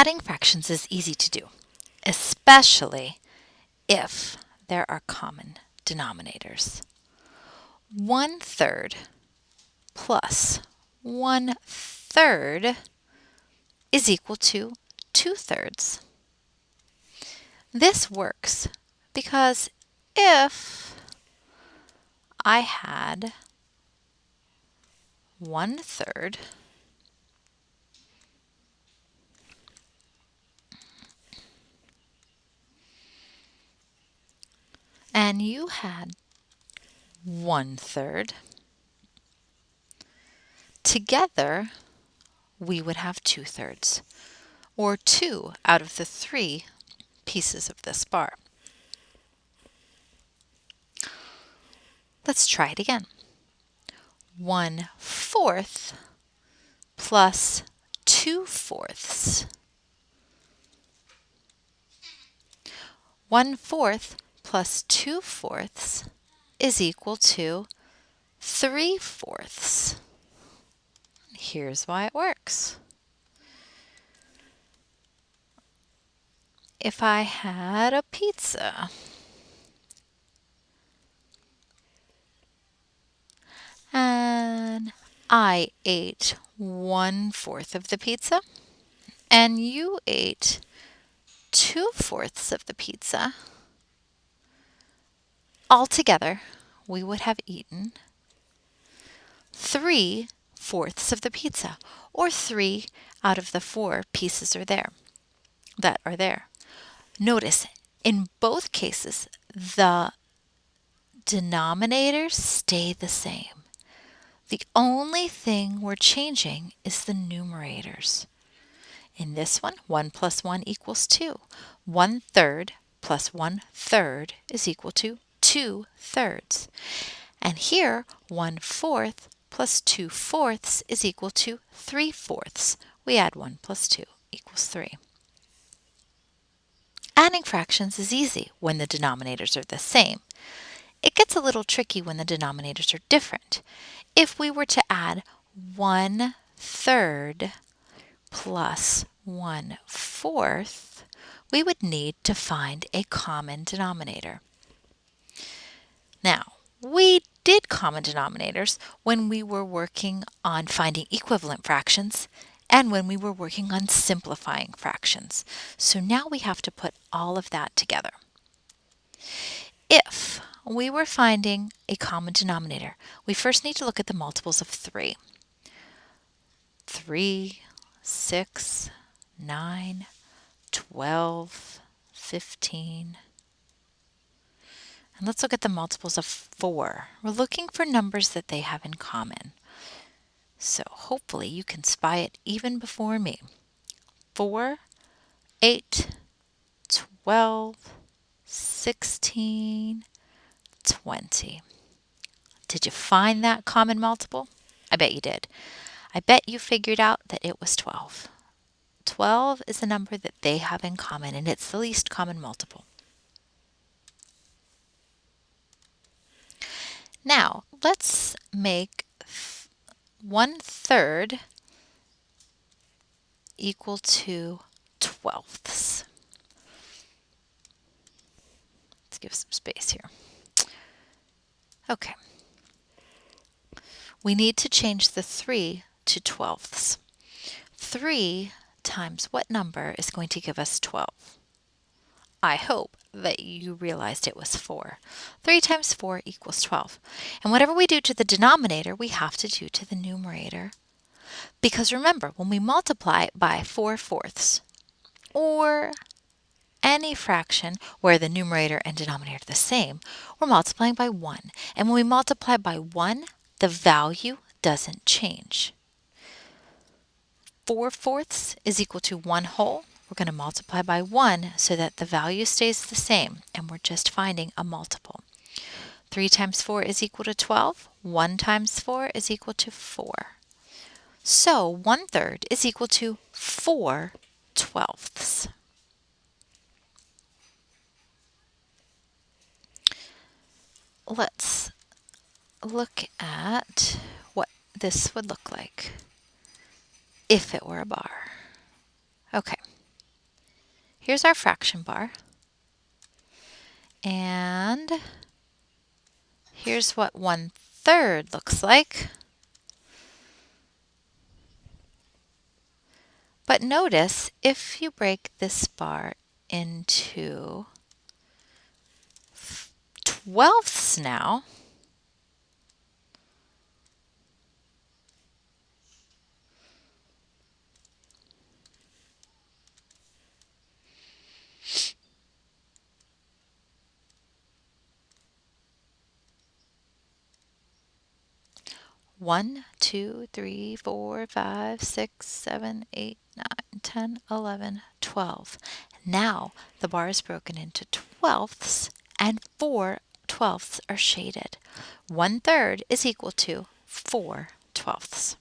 Adding fractions is easy to do, especially if there are common denominators. 1/3 plus 1/3 is equal to 2/3. This works because if I had 1/3 and you had 1/3, together we would have 2/3, or 2 out of the 3 pieces of this bar. Let's try it again. 1/4 plus 2/4. 1/4 plus 2/4 is equal to 3/4. Here's why it works. If I had a pizza and I ate 1/4 of the pizza and you ate 2/4 of the pizza, altogether we would have eaten 3/4 of the pizza, or 3 out of the 4 pieces that are there. Notice in both cases the denominators stay the same. The only thing we're changing is the numerators. In this one, 1 plus 1 equals 2. 1/3 plus 1/3 is equal to 2/3. And here, 1/4 plus 2/4 is equal to 3/4. We add 1 plus 2 equals 3. Adding fractions is easy when the denominators are the same. It gets a little tricky when the denominators are different. If we were to add 1/3 plus 1/4, we would need to find a common denominator. Now, we did common denominators when we were working on finding equivalent fractions and when we were working on simplifying fractions. So now we have to put all of that together. If we were finding a common denominator, we first need to look at the multiples of 3. 3, 6, 9, 12, 15. And let's look at the multiples of 4. We're looking for numbers that they have in common. So hopefully you can spy it even before me. 4, 8, 12, 16, 20. Did you find that common multiple? I bet you did. I bet you figured out that it was 12. 12 is a number that they have in common, and it's the least common multiple. Now, let's make 1/3 equal to 12ths. Let's give some space here. Okay. We need to change the 3 to 12ths. 3 times what number is going to give us 12? I hope that you realized it was 4. 3 times 4 equals 12. And whatever we do to the denominator, we have to do to the numerator. Because remember, when we multiply by 4/4 or any fraction where the numerator and denominator are the same, we're multiplying by 1. And when we multiply by 1, the value doesn't change. 4/4 is equal to 1 whole. We're going to multiply by 1 so that the value stays the same, and we're just finding a multiple. 3 times 4 is equal to 12. 1 times 4 is equal to 4. So 1/3 is equal to 4/12. Let's look at what this would look like if it were a bar. Okay, Here's our fraction bar. And here's what 1/3 looks like. But notice if you break this bar into 12ths now, one, two, three, four, 5, 6, 7, 8, 9, 10, 11, 12. Now the bar is broken into 12ths and 4/12ths are shaded. 1/3 is equal to 4/12ths.